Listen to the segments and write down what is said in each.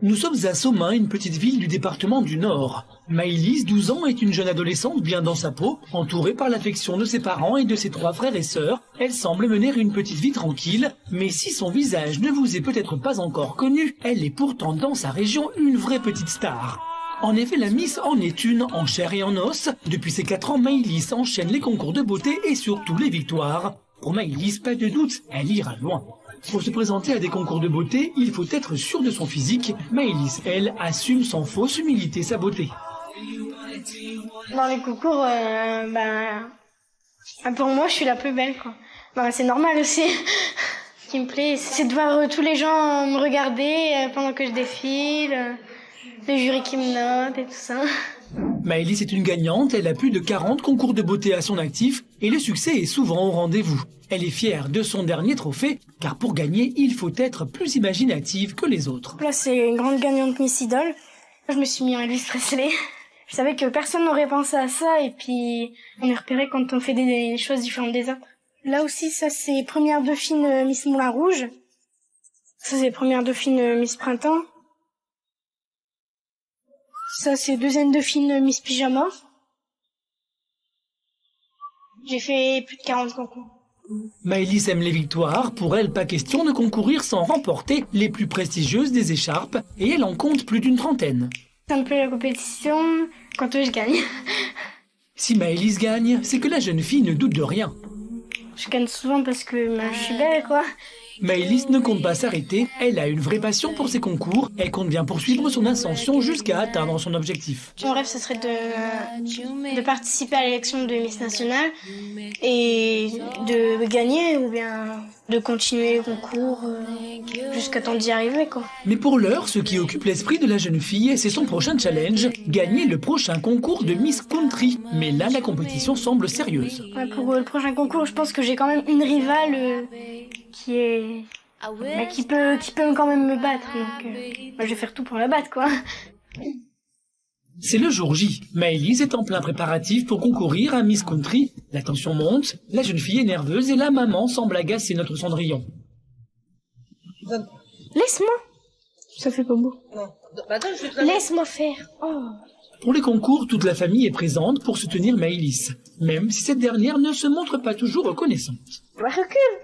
Nous sommes à Somain, une petite ville du département du Nord. Maëlys, 12 ans, est une jeune adolescente bien dans sa peau, entourée par l'affection de ses parents et de ses 3 frères et sœurs. Elle semble mener une petite vie tranquille, mais si son visage ne vous est peut-être pas encore connu, elle est pourtant dans sa région une vraie petite star. En effet, la Miss en est une, en chair et en os. Depuis ses 4 ans, Maëlys enchaîne les concours de beauté et surtout les victoires. Pour Maëlys, pas de doute, elle ira loin. Pour se présenter à des concours de beauté, il faut être sûr de son physique. Maëlys, elle, assume sans fausse humilité sa beauté. Dans les concours, pour moi, je suis la plus belle, quoi. C'est normal aussi. Ce qui me plaît, c'est de voir tous les gens me regarder pendant que je défile, le jury qui me note et tout ça. Maëlys est une gagnante, elle a plus de 40 concours de beauté à son actif et le succès est souvent au rendez-vous. Elle est fière de son dernier trophée, car pour gagner, il faut être plus imaginative que les autres. Là, c'est une grande gagnante Miss Idol. Je me suis mis en Elvis Presley. Je savais que personne n'aurait pensé à ça et puis on est repéré quand on fait des choses différentes des autres. Là aussi, ça c'est première dauphine Miss Moulin Rouge. Ça c'est première dauphine Miss Printemps. Ça c'est deuxième dauphine Miss Pyjama. J'ai fait plus de 40 concours. Maëlys aime les victoires, pour elle pas question de concourir sans remporter les plus prestigieuses des écharpes et elle en compte plus d'une 30aine. Ça me plaît la compétition quand je gagne. Si Maëlys gagne, c'est que la jeune fille ne doute de rien. Je gagne souvent parce que je suis belle, quoi. Maëlys ne compte pas s'arrêter, elle a une vraie passion pour ses concours, elle compte bien poursuivre son ascension jusqu'à atteindre son objectif. Mon rêve, ce serait de participer à l'élection de Miss Nationale et de gagner ou bien de continuer le concours jusqu'à temps d'y arriver, quoi. Mais pour l'heure, ce qui occupe l'esprit de la jeune fille, c'est son prochain challenge, gagner le prochain concours de Miss Country. Mais là, la compétition semble sérieuse. Ouais, pour le prochain concours, je pense que j'ai quand même une rivale qui peut quand même me battre. Donc, je vais faire tout pour la battre, quoi. C'est le jour J. Maëlys est en plein préparatif pour concourir à Miss Country. La tension monte, la jeune fille est nerveuse et la maman semble agacer notre Cendrillon. Laisse-moi. Ça fait pas beau. Non. Laisse-moi faire. Oh. Pour les concours, toute la famille est présente pour soutenir Maëlys, même si cette dernière ne se montre pas toujours reconnaissante. Recule.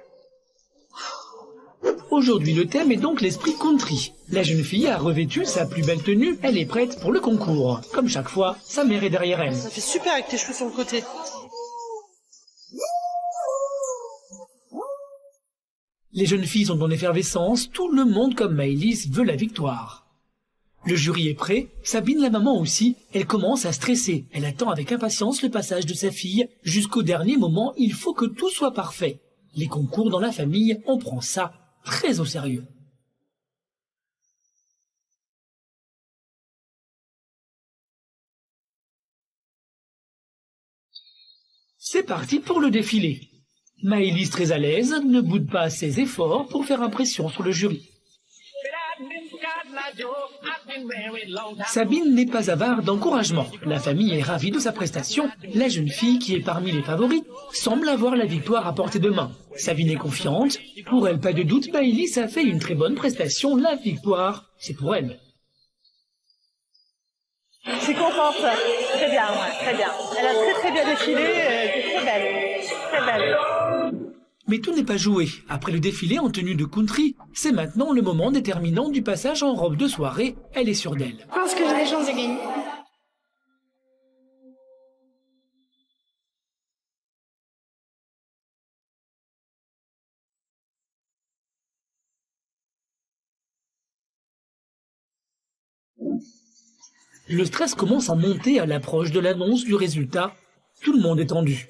Aujourd'hui, le thème est donc l'esprit country. La jeune fille a revêtu sa plus belle tenue, elle est prête pour le concours. Comme chaque fois, sa mère est derrière elle. Ça fait super avec tes cheveux sur le côté. Les jeunes filles sont en effervescence, tout le monde comme Maëlys veut la victoire. Le jury est prêt, Sabine la maman aussi, elle commence à stresser. Elle attend avec impatience le passage de sa fille. Jusqu'au dernier moment, il faut que tout soit parfait. Les concours dans la famille, on prend ça très au sérieux. C'est parti pour le défilé. Maëlys, très à l'aise, ne boude pas ses efforts pour faire impression sur le jury. Sabine n'est pas avare d'encouragement. La famille est ravie de sa prestation. La jeune fille, qui est parmi les favoris, semble avoir la victoire à portée de main. Sabine est confiante. Pour elle, pas de doute, Maëlys a fait une très bonne prestation. La victoire, c'est pour elle. Je suis contente. Très bien, ouais, très bien. Elle a très bien défilé. Elle était très belle. Très belle. Mais tout n'est pas joué. Après le défilé en tenue de country, c'est maintenant le moment déterminant du passage en robe de soirée. Elle est sûre d'elle. Je pense que j'ai des chances de gagner. Le stress commence à monter à l'approche de l'annonce du résultat. Tout le monde est tendu.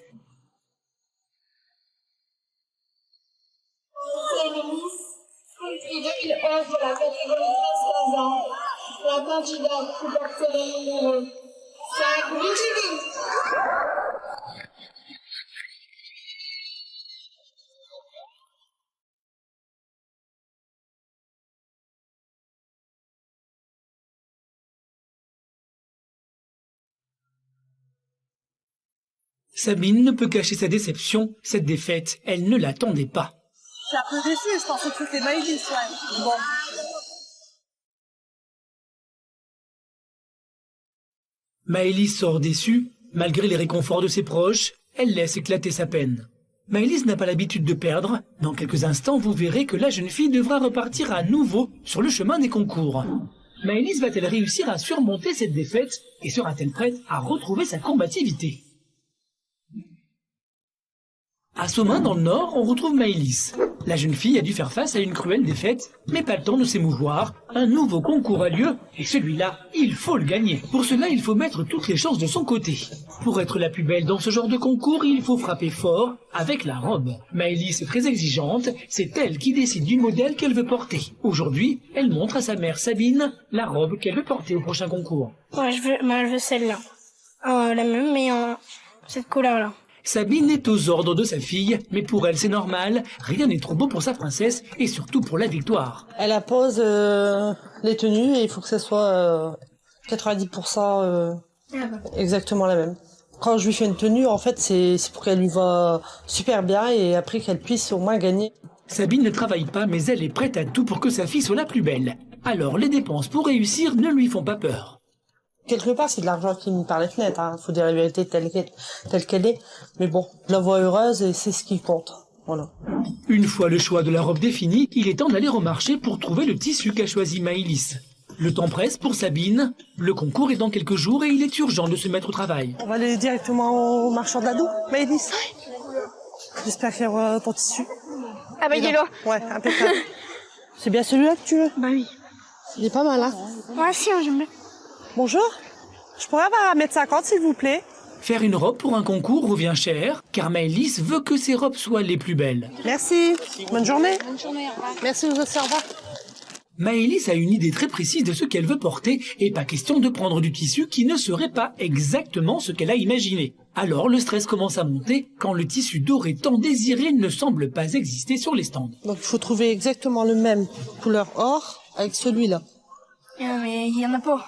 Country 2011 de la catégorie 16-15 ans. La candidate qui porte le numéro 5, Virginie. Sabine ne peut cacher sa déception. Cette défaite, elle ne l'attendait pas. Je suis un peu déçue, je pensais que c'était Maëlys, ouais. Bon. Maëlys sort déçue. Malgré les réconforts de ses proches, elle laisse éclater sa peine. Maëlys n'a pas l'habitude de perdre. Dans quelques instants, vous verrez que la jeune fille devra repartir à nouveau sur le chemin des concours. Maëlys va-t-elle réussir à surmonter cette défaite et sera-t-elle prête à retrouver sa combativité? À Somain, dans le Nord, on retrouve Maëlys. La jeune fille a dû faire face à une cruelle défaite, mais pas le temps de s'émouvoir. Un nouveau concours a lieu, et celui-là, il faut le gagner. Pour cela, il faut mettre toutes les chances de son côté. Pour être la plus belle dans ce genre de concours, il faut frapper fort avec la robe. Maëlys est très exigeante, c'est elle qui décide du modèle qu'elle veut porter. Aujourd'hui, elle montre à sa mère Sabine la robe qu'elle veut porter au prochain concours. Ouais, je veux celle-là. La même, mais en cette couleur-là. Sabine est aux ordres de sa fille, mais pour elle c'est normal, rien n'est trop beau pour sa princesse, et surtout pour la victoire. Elle impose les tenues et il faut que ça soit 90% exactement la même. Quand je lui fais une tenue, en fait, c'est pour qu'elle lui va super bien et après qu'elle puisse au moins gagner. Sabine ne travaille pas, mais elle est prête à tout pour que sa fille soit la plus belle. Alors les dépenses pour réussir ne lui font pas peur. Quelque part, c'est de l'argent qui me par les fenêtres, hein. Faut dire la vérité telle qu'elle est. Mais bon, je la vois heureuse et c'est ce qui compte. Voilà. Une fois le choix de la robe défini, il est temps d'aller au marché pour trouver le tissu qu'a choisi Maëlys. Le temps presse pour Sabine. Le concours est dans quelques jours et il est urgent de se mettre au travail. On va aller directement au marchand de l'ado, Maëlys. J'espère qu'il y aura ton tissu. Ah bah, il est là. Ouais, impeccable. C'est bien celui-là que tu veux? Bah oui. Il est pas mal, hein? Ouais, si, j'aime bien. Bonjour. Je pourrais avoir 1,50 m, s'il vous plaît? Faire une robe pour un concours revient cher, car Maëlys veut que ses robes soient les plus belles. Merci. Bonne journée. Bonne journée, au revoir. Merci, vous aussi, au revoir. Maëlys a une idée très précise de ce qu'elle veut porter, et pas question de prendre du tissu qui ne serait pas exactement ce qu'elle a imaginé. Alors le stress commence à monter quand le tissu doré tant désiré ne semble pas exister sur les stands. Donc il faut trouver exactement le même couleur or avec celui-là. Mais il y en a pas.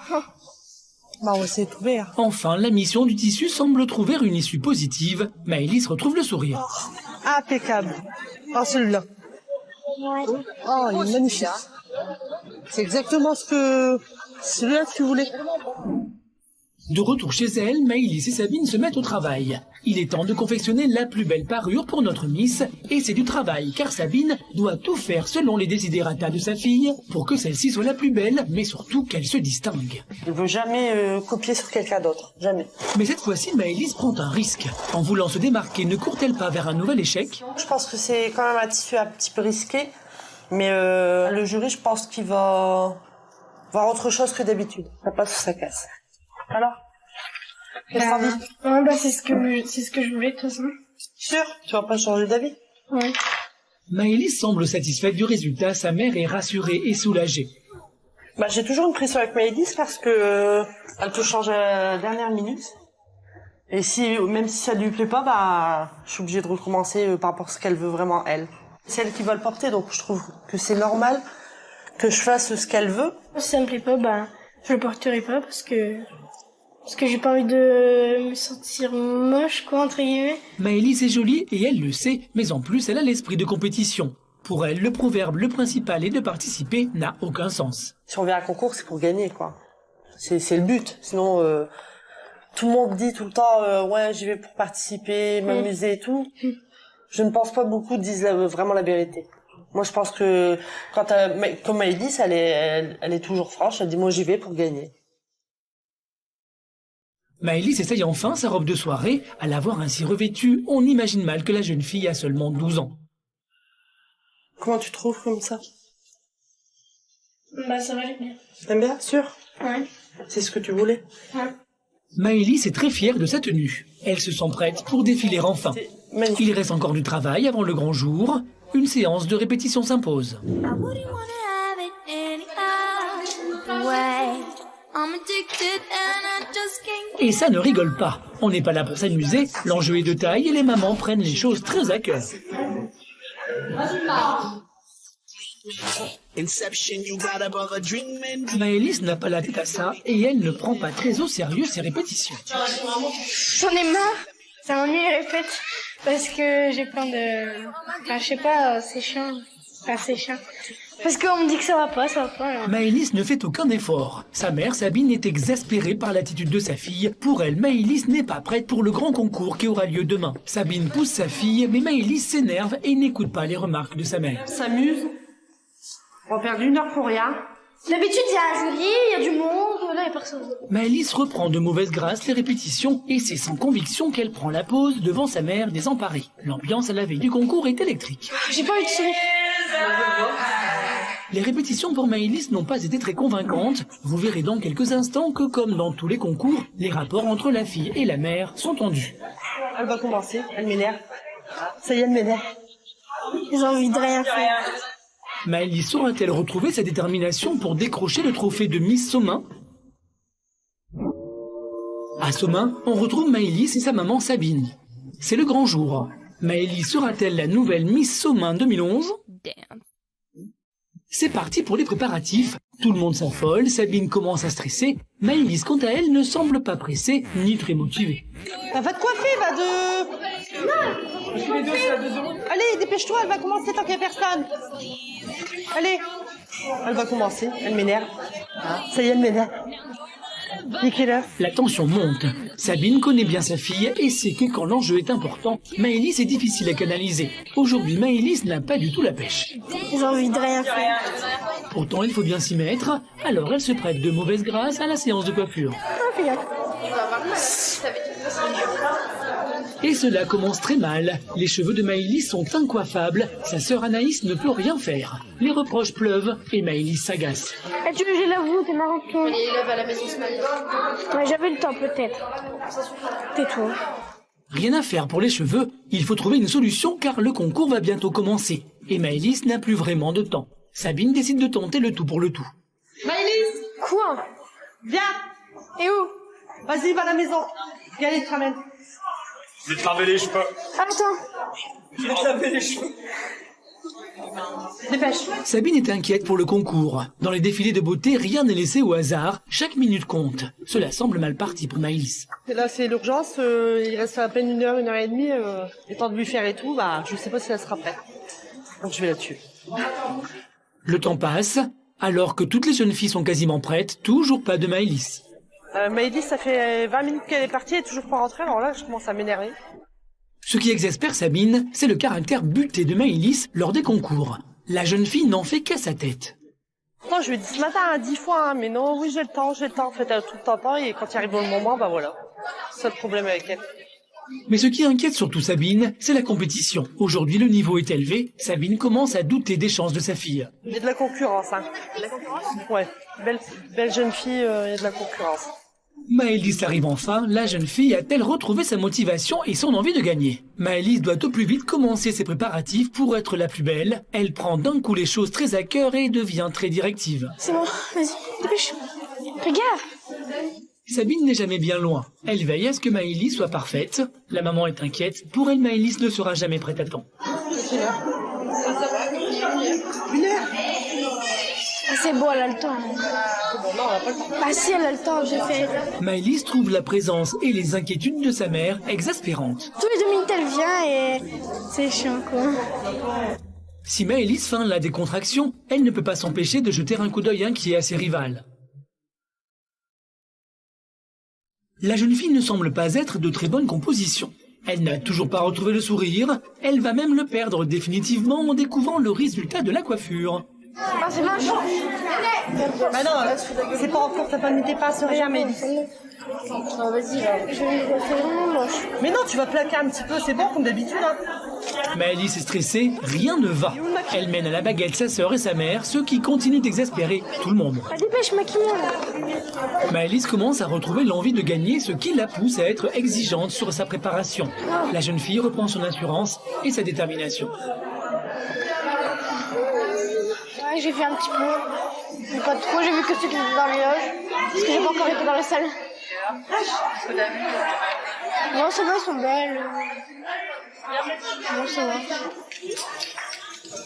Bah on va essayer de trouver. Hein. Enfin, la mission du tissu semble trouver une issue positive. Maëlys retrouve le sourire. Oh, impeccable. Oh, celui-là. Oh, il est magnifique. C'est exactement celui-là que tu voulais. De retour chez elle, Maëlys et Sabine se mettent au travail. Il est temps de confectionner la plus belle parure pour notre Miss, et c'est du travail, car Sabine doit tout faire selon les desiderata de sa fille, pour que celle-ci soit la plus belle, mais surtout qu'elle se distingue. Il ne veut jamais copier sur quelqu'un d'autre, jamais. Mais cette fois-ci, Maëlys prend un risque. En voulant se démarquer, ne court-elle pas vers un nouvel échec? Je pense que c'est quand même un tissu un petit peu risqué, mais le jury, je pense qu'il va voir autre chose que d'habitude. Ça passe ou ça casse. Alors, c'est ce que je voulais de toute façon. Sûr? Tu vas pas changer d'avis? Ouais. Maëlys semble satisfaite du résultat, sa mère est rassurée et soulagée. Bah, j'ai toujours une pression avec Maëlys parce que elle peut changer à la dernière minute. Et même si ça lui plaît pas, bah, je suis obligée de recommencer par rapport à ce qu'elle veut vraiment elle. C'est elle qui va le porter, donc je trouve que c'est normal que je fasse ce qu'elle veut. Si ça me plaît pas, bah, je le porterai pas parce que j'ai pas envie de me sentir moche, quoi, entre guillemets. Maëlys est jolie et elle le sait, mais en plus elle a l'esprit de compétition. Pour elle, le proverbe le principal est de participer n'a aucun sens. Si on vient à un concours, c'est pour gagner, quoi. C'est le but. Sinon, tout le monde dit tout le temps, ouais, j'y vais pour participer, m'amuser et tout. Je ne pense pas beaucoup disent vraiment la vérité. Moi, je pense que comme Maëlys, elle est toujours franche. Elle dit, moi, j'y vais pour gagner. Maëlys essaye enfin sa robe de soirée. À la voir ainsi revêtue, on imagine mal que la jeune fille a seulement 12 ans. Comment tu trouves comme ça? Bah, ça va, j'aime bien. T'aimes bien? Sûr? Ouais. C'est ce que tu voulais? Ouais. Maëlys est très fière de sa tenue. Elle se sent prête pour défiler enfin. Il reste encore du travail avant le grand jour. Une séance de répétition s'impose. Et ça ne rigole pas. On n'est pas là pour s'amuser, l'enjeu est de taille et les mamans prennent les choses très à cœur. Maëlys n'a pas la tête à ça et elle ne prend pas très au sérieux ses répétitions. J'en ai marre. Ça m'ennuie les répètes parce que j'ai plein de... Enfin, je sais pas, c'est chiant. Enfin, c'est chiant. Parce qu'on me dit que ça va pas, alors. Maëlys ne fait aucun effort. Sa mère, Sabine, est exaspérée par l'attitude de sa fille. Pour elle, Maëlys n'est pas prête pour le grand concours qui aura lieu demain. Sabine pousse sa fille, mais Maëlys s'énerve et n'écoute pas les remarques de sa mère. S'amuse. On perd 1 heure pour rien. D'habitude, il y a un jury, il y a du monde, là, il y a personne. Maëlys reprend de mauvaise grâce les répétitions et c'est sans conviction qu'elle prend la pause devant sa mère désemparée. L'ambiance à la veille du concours est électrique. J'ai pas eu de sourire. Les répétitions pour Maëlys n'ont pas été très convaincantes. Vous verrez dans quelques instants que, comme dans tous les concours, les rapports entre la fille et la mère sont tendus. Elle va commencer, elle m'énerve. Ça y est, elle m'énerve. J'ai envie de rien faire. Maëlys saura-t-elle retrouver sa détermination pour décrocher le trophée de Miss Somain? À Somain, on retrouve Maëlys et sa maman Sabine. C'est le grand jour. Maëlys sera-t-elle la nouvelle Miss Somain 2011? C'est parti pour les préparatifs. Tout le monde s'affole, Sabine commence à stresser. Maëlys, quant à elle, ne semble pas pressée ni très motivée. Va te coiffer, va de... Allez, dépêche-toi, elle va commencer tant qu'il n'y a personne. Allez. Elle va commencer, elle m'énerve. Ça y est, elle m'énerve. Niquez-la. La tension monte. Sabine connaît bien sa fille et sait que quand l'enjeu est important, Maëlys est difficile à canaliser. Aujourd'hui, Maëlys n'a pas du tout la pêche. J'ai envie de rien faire. Pourtant, il faut bien s'y mettre, alors elle se prête de mauvaise grâce à la séance de coiffure. Et cela commence très mal. Les cheveux de Maëlys sont incoiffables. Sa sœur Anaïs ne peut rien faire. Les reproches pleuvent et Maëlys s'agace. Tu veux que je l'avoue, t'es marrant que toi. Ouais, j'avais le temps peut-être. Tais-toi. Rien à faire pour les cheveux, il faut trouver une solution car le concours va bientôt commencer. Et Maëlys n'a plus vraiment de temps. Sabine décide de tenter le tout pour le tout. Maëlys, Quoi? viens. Et où? Vas-y, va à la maison. Viens, allez, te ramène. Je vais te laver les cheveux. Attends. Je vais te laver les cheveux. Dépêche. Sabine est inquiète pour le concours. Dans les défilés de beauté, rien n'est laissé au hasard. Chaque minute compte. Cela semble mal parti pour Maëlys. Et là, c'est l'urgence. Il reste à peine 1 heure, 1 heure et demie. Le temps de lui faire et tout, bah, je sais pas si elle sera prête. Donc, je vais la tuer. Le temps passe, alors que toutes les jeunes filles sont quasiment prêtes, toujours pas de Maëlys. Maëlys, ça fait 20 minutes qu'elle est partie, elle est toujours pas rentrée. Alors là, je commence à m'énerver. Ce qui exaspère Sabine, c'est le caractère buté de Maëlys lors des concours. La jeune fille n'en fait qu'à sa tête. Pourtant, je lui ai dit ce matin 10 fois, hein, mais non, oui, j'ai le temps. En fait, elle a tout le temps, et quand il arrive le moment, bah voilà. C'est le problème avec elle. Mais ce qui inquiète surtout Sabine, c'est la compétition. Aujourd'hui, le niveau est élevé. Sabine commence à douter des chances de sa fille. Il y a de la concurrence, hein. De la concurrence? Ouais. Belle jeune fille, il y a de la concurrence. Maëlys arrive enfin. La jeune fille a-t-elle retrouvé sa motivation et son envie de gagner? Maëlys doit au plus vite commencer ses préparatifs pour être la plus belle. Elle prend d'un coup les choses très à cœur et devient très directive. C'est bon, vas-y, dépêche. Regarde. Sabine n'est jamais bien loin. Elle veille à ce que Maëlys soit parfaite. La maman est inquiète. Pour elle, Maëlys ne sera jamais prête à temps. 1 heure. Ah, c'est bon, elle a le temps. Ah si, elle a le temps, j'ai fait. Maëlys trouve la présence et les inquiétudes de sa mère exaspérantes. Tous les 2 minutes, elle vient et c'est chiant, quoi. Si Maëlys feint la décontraction, elle ne peut pas s'empêcher de jeter un coup d'œil inquiet à ses rivales. La jeune fille ne semble pas être de très bonne composition. Elle n'a toujours pas retrouvé le sourire. Elle va même le perdre définitivement en découvrant le résultat de la coiffure. Ah, c'est moche. Bah non, c'est pas encore, t'as pas mis tes pinces, rien, mais... Vas-y, c'est vraiment moche. Mais non, tu vas plaquer un petit peu, c'est bon, comme d'habitude, hein. Maëlys est stressée, rien ne va. Elle mène à la baguette sa sœur et sa mère, ce qui continue d'exaspérer tout le monde. Ah, dépêche, maquille-moi. Maëlys commence à retrouver l'envie de gagner, ce qui la pousse à être exigeante sur sa préparation. La jeune fille reprend son assurance et sa détermination. Ouais, j'ai fait un petit peu. Mais pas trop, j'ai vu que ceux qui étaient dans les loges. Parce que j'ai pas encore été dans la salle. Non, ça va, elles sont belles. Non, ça va.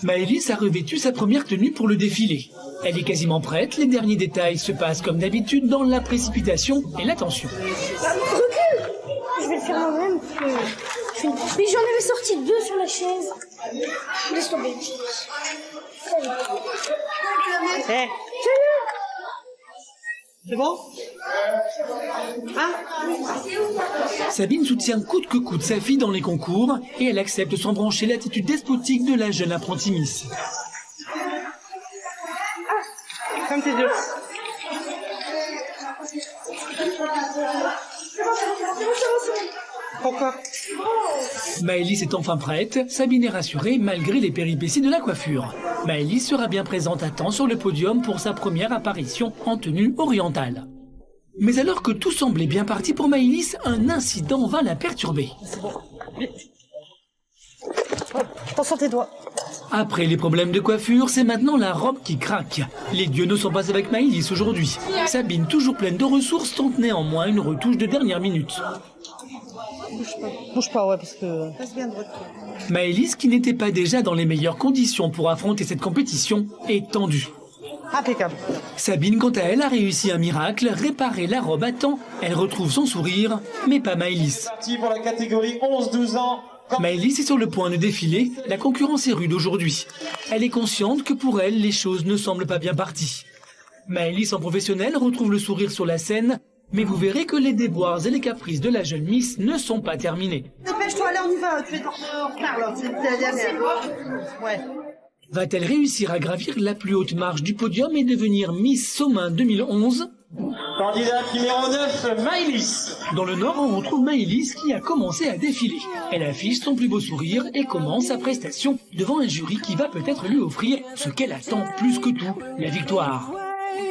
Maëlys a revêtu sa première tenue pour le défilé. Elle est quasiment prête, les derniers détails se passent comme d'habitude dans la précipitation et la tension. Recule! Je vais le faire moi-même. Mais j'en avais sorti 2 sur la chaise. Laisse tomber. Eh. C'est bon? Hein? Sabine soutient coûte que coûte sa fille dans les concours et elle accepte sans broncher l'attitude despotique de la jeune apprentie Miss. Comme tes yeux. Pourquoi? Maëlys est enfin prête, Sabine est rassurée malgré les péripéties de la coiffure. Maëlys sera bien présente à temps sur le podium pour sa première apparition en tenue orientale. Mais alors que tout semblait bien parti pour Maëlys, un incident va la perturber. C'est bon. Vite. Oh, attention tes doigts. Après les problèmes de coiffure, c'est maintenant la robe qui craque. Les dieux ne sont pas avec Maëlys aujourd'hui. Sabine, toujours pleine de ressources, tente néanmoins une retouche de dernière minute. Bouge pas, ouais, parce que... Passe bien de votre tour. Maëlys, qui n'était pas déjà dans les meilleures conditions pour affronter cette compétition, est tendue. Impeccable. Sabine, quant à elle, a réussi un miracle, réparer la robe à temps. Elle retrouve son sourire, mais pas Maëlys. Parti pour la catégorie 11-12 ans. Maëlys est sur le point de défiler, la concurrence est rude aujourd'hui. Elle est consciente que pour elle, les choses ne semblent pas bien parties. Maëlys, en professionnelle, retrouve le sourire sur la scène, mais vous verrez que les déboires et les caprices de la jeune Miss ne sont pas terminés. Dépêche-toi, allez, on y va, tu es en retard là, c'est la dernière. Ouais. Va-t-elle réussir à gravir la plus haute marche du podium et devenir Miss Somain 2011 ? Candidat numéro 9, Maëlys. Dans le Nord, on retrouve Maëlys qui a commencé à défiler. Elle affiche son plus beau sourire et commence sa prestation devant un jury qui va peut-être lui offrir ce qu'elle attend plus que tout, la victoire.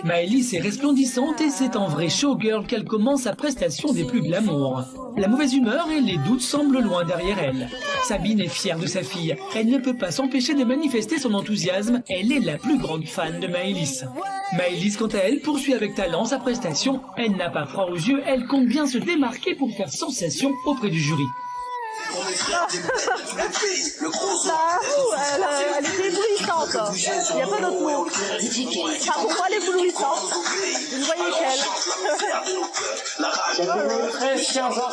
Maëlys est resplendissante et c'est en vrai showgirl qu'elle commence sa prestation des plus glamour. La mauvaise humeur et les doutes semblent loin derrière elle. Sabine est fière de sa fille. Elle ne peut pas s'empêcher de manifester son enthousiasme. Elle est la plus grande fan de Maëlys. Maëlys, quant à elle, poursuit avec talent sa prestation. Elle n'a pas froid aux yeux, elle compte bien se démarquer pour faire sensation auprès du jury. Elle est éblouissante. Il n'y a pas d'autre mot. Enfin, pour moi, elle est éblouissante. Vous ne voyez qu'elle. 13-15 ans.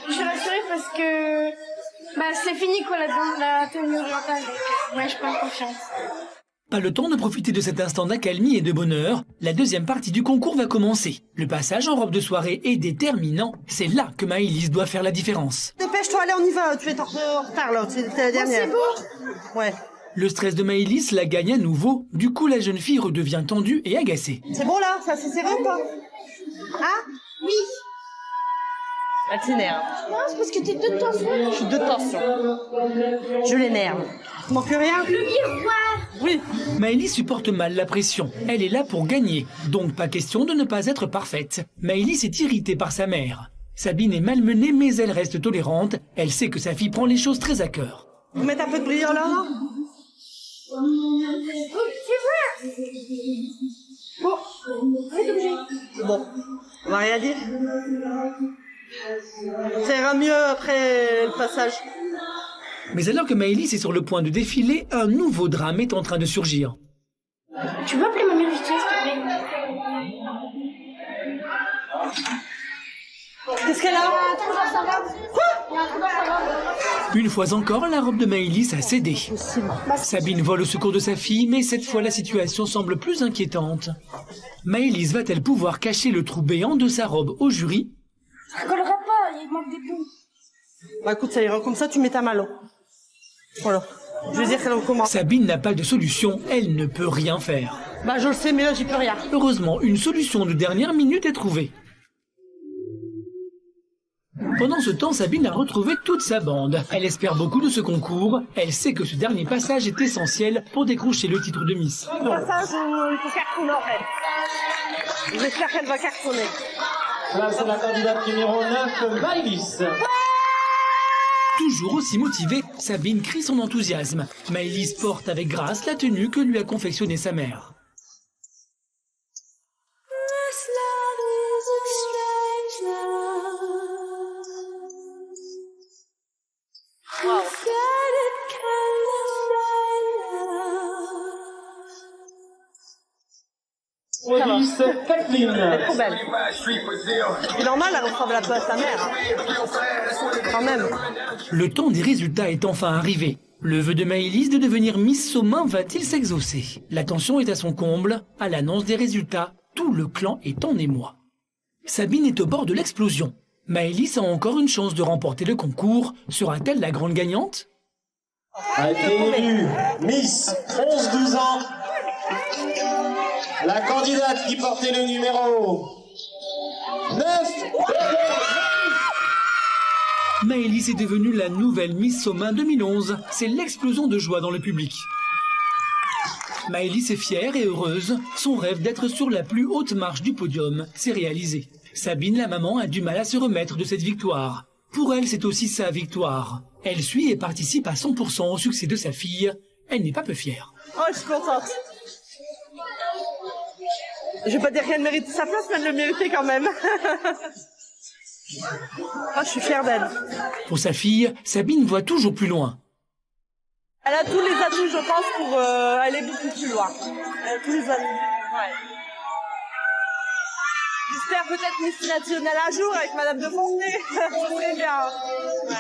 Je suis rassurée parce que c'est fini quoi la tenue orientale. Ouais, je prends confiance. Pas le temps de profiter de cet instant d'accalmie et de bonheur. La deuxième partie du concours va commencer. Le passage en robe de soirée est déterminant. C'est là que Maëlys doit faire la différence. Dépêche-toi, allez, on y va, tu es en retard là, c'est la dernière. C'est beau. Ouais. Le stress de Maëlys la gagne à nouveau. Du coup, la jeune fille redevient tendue et agacée. C'est bon là, ça c'est serré ou pas? Hein? Oui. Elle t'énerve. Non, c'est parce que t'es de tension. Je suis de tension. Je l'énerve. Il manque rien? Le miroir. Oui. Maëlys supporte mal la pression. Elle est là pour gagner. Donc pas question de ne pas être parfaite. Maëlys est irritée par sa mère. Sabine est malmenée mais elle reste tolérante. Elle sait que sa fille prend les choses très à cœur. Vous mettez un peu de brillant là? C'est vrai. Bon, on est obligé. Bon, on va rien dire. Ça ira mieux après le passage. Mais alors que Maëlys est sur le point de défiler, un nouveau drame est en train de surgir. Tu peux appeler ma mère vite fait, s'il te plaît? Qu'est-ce qu'elle a? Une fois encore, la robe de Maëlys a cédé. Sabine vole au secours de sa fille, mais cette fois la situation semble plus inquiétante. Maëlys va-t-elle pouvoir cacher le trou béant de sa robe au jury? Ça collera pas, il manque des bouts. Bah écoute, ça ira comme ça, tu mets ta main. Voilà. Je veux dire qu'elle recommence. Sabine n'a pas de solution, elle ne peut rien faire. Bah je le sais, mais là j'y peux rien. Heureusement, une solution de dernière minute est trouvée. Pendant ce temps, Sabine a retrouvé toute sa bande. Elle espère beaucoup de ce concours. Elle sait que ce dernier passage est essentiel pour décrocher le titre de Miss. Le passage où il faut cartonner en fait. J'espère qu'elle va cartonner. Là, c'est la candidate numéro 9, Maëlys. Toujours aussi motivée, Sabine crie son enthousiasme. Maëlys porte avec grâce la tenue que lui a confectionnée sa mère. Maëlys Kathleen. Trop belle. C'est normal, elle ressemble un peu à sa mère. Hein. Quand même. Le temps des résultats est enfin arrivé. Le vœu de Maëlys de devenir Miss Somain va-t-il s'exaucer? L'attention est à son comble. À l'annonce des résultats, tout le clan est en émoi. Sabine est au bord de l'explosion. Maëlys a encore une chance de remporter le concours. Sera-t-elle la grande gagnante? A été élue Miss 11-12 ans. La candidate qui portait le numéro 9. Maëlys est devenue la nouvelle Miss Somain 2011. C'est l'explosion de joie dans le public. Maëlys est fière et heureuse. Son rêve d'être sur la plus haute marche du podium s'est réalisé. Sabine, la maman, a du mal à se remettre de cette victoire. Pour elle, c'est aussi sa victoire. Elle suit et participe à 100% au succès de sa fille. Elle n'est pas peu fière. Oh, je suis contente. Je vais pas dire qu'elle mérite sa place, mais elle le méritait quand même. Oh, je suis fière d'elle. Pour sa fille, Sabine voit toujours plus loin. Elle a tous les atouts, je pense, pour aller beaucoup plus loin. Elle a tous les atouts. Ouais. J'espère peut-être Miss Nationale un jour avec Madame de Fontenay. Ça serait bien. Ouais.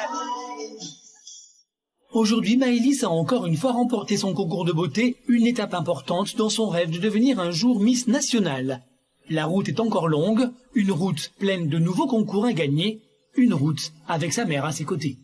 Aujourd'hui, Maëlys a encore une fois remporté son concours de beauté, une étape importante dans son rêve de devenir un jour Miss Nationale. La route est encore longue, une route pleine de nouveaux concours à gagner, une route avec sa mère à ses côtés.